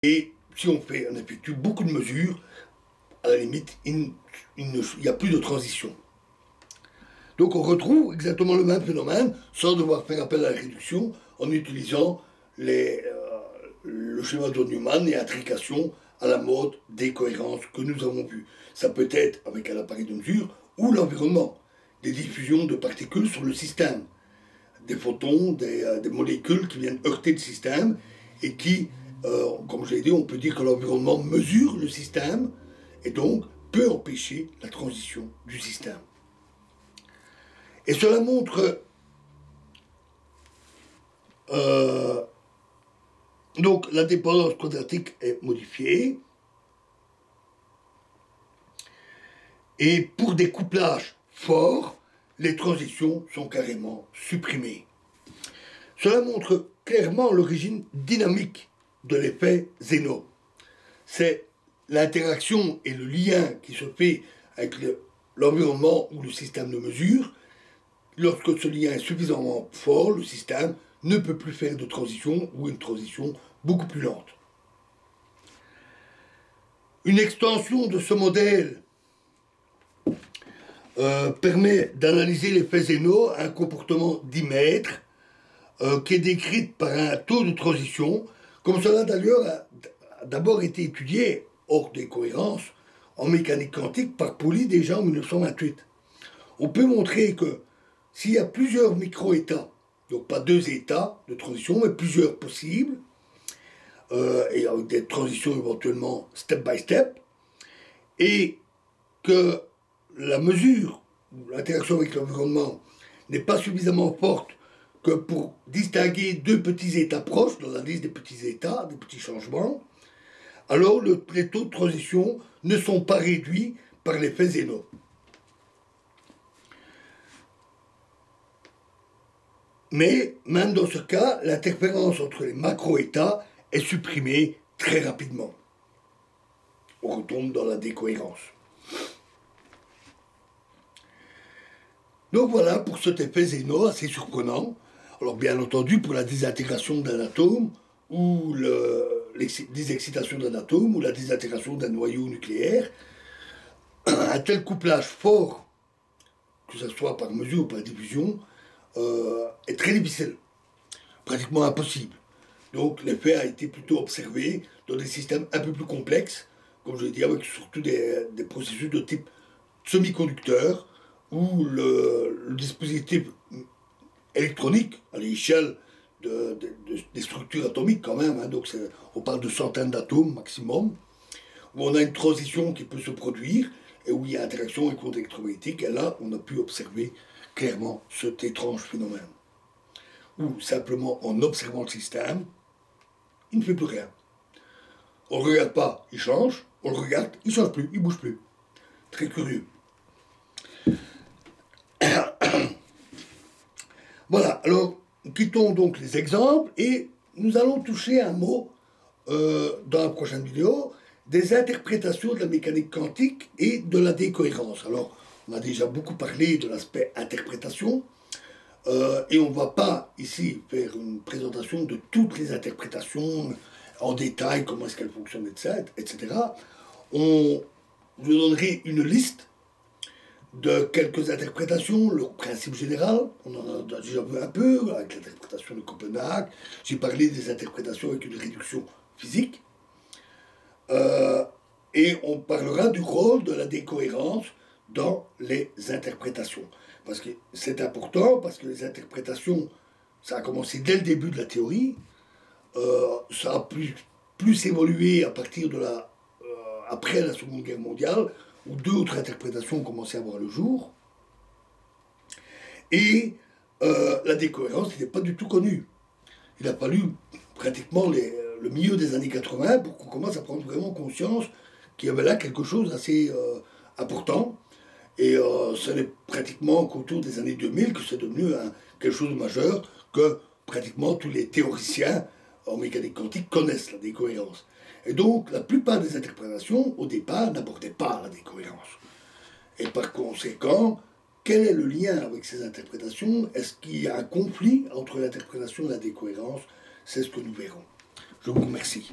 Et si on effectue beaucoup de mesures, à la limite, il n'y a plus de transition. Donc on retrouve exactement le même phénomène sans devoir faire appel à la réduction en utilisant le schéma de Newman et intrication à la mode des cohérences que nous avons vues. Ça peut être avec un appareil de mesure ou l'environnement, des diffusions de particules sur le système, des photons, des molécules qui viennent heurter le système et qui, comme je l'ai dit, on peut dire que l'environnement mesure le système et donc peut empêcher la transition du système. Et cela montre donc la dépendance quadratique est modifiée et pour des couplages forts, les transitions sont carrément supprimées. Cela montre clairement l'origine dynamique de l'effet Zeno. C'est l'interaction et le lien qui se fait avec l'environnement ou le système de mesure. Lorsque ce lien est suffisamment fort, le système ne peut plus faire de transition ou une transition beaucoup plus lente. Une extension de ce modèle permet d'analyser l'effet Zeno à un comportement dimètre qui est décrit par un taux de transition, comme cela d'ailleurs a d'abord été étudié hors des cohérences en mécanique quantique par Pauli déjà en 1928. On peut montrer que s'il y a plusieurs micro-états, donc pas deux états de transition, mais plusieurs possibles, et avec des transitions éventuellement step by step, et que la mesure, l'interaction avec l'environnement n'est pas suffisamment forte que pour distinguer deux petits états proches dans la liste des petits états, des petits changements, alors les taux de transition ne sont pas réduits par l'effet Zeno. Mais même dans ce cas, l'interférence entre les macro-états est supprimée très rapidement. On retombe dans la décohérence. Donc voilà pour cet effet Zeno assez surprenant. Alors bien entendu, pour la désintégration d'un atome, ou la désexcitation d'un atome, ou la désintégration d'un noyau nucléaire, un tel couplage fort, que ce soit par mesure ou par diffusion, est très difficile, pratiquement impossible. Donc l'effet a été plutôt observé dans des systèmes un peu plus complexes, comme je l'ai dit, avec surtout des processus de type semi-conducteur, où le dispositif électronique à l'échelle des structures atomiques quand même, hein, donc on parle de centaines d'atomes maximum, où on a une transition qui peut se produire et où il y a interaction avec l'onde électromagnétique, et là on a pu observer clairement cet étrange phénomène. Ou simplement en observant le système, il ne fait plus rien. On ne le regarde pas, il change, on le regarde, il ne change plus, il ne bouge plus. Très curieux. Voilà, alors quittons donc les exemples et nous allons toucher un mot dans la prochaine vidéo, des interprétations de la mécanique quantique et de la décohérence. Alors, on a déjà beaucoup parlé de l'aspect interprétation, et on ne va pas ici faire une présentation de toutes les interprétations en détail, comment est-ce qu'elles fonctionnent, etc. Je donnerai une liste de quelques interprétations, le principe général, on en a déjà vu un peu, avec l'interprétation de Copenhague, j'ai parlé des interprétations avec une réduction physique, et on parlera du rôle de la décohérence dans les interprétations. Parce que c'est important, parce que les interprétations, ça a commencé dès le début de la théorie, ça a plus évolué à partir de après la Seconde Guerre mondiale, où deux autres interprétations ont commencé à voir le jour. Et la décohérence n'était pas du tout connue. Il a fallu pratiquement le milieu des années 80 pour qu'on commence à prendre vraiment conscience qu'il y avait là quelque chose d'assez important. Et ce n'est pratiquement qu'autour des années 2000 que c'est devenu quelque chose de majeur, que pratiquement tous les théoriciens en mécanique quantique connaissent la décohérence. Et donc, la plupart des interprétations, au départ, n'abordaient pas la décohérence. Et par conséquent, quel est le lien avec ces interprétations? Est-ce qu'il y a un conflit entre l'interprétation et la décohérence? C'est ce que nous verrons. Je vous remercie.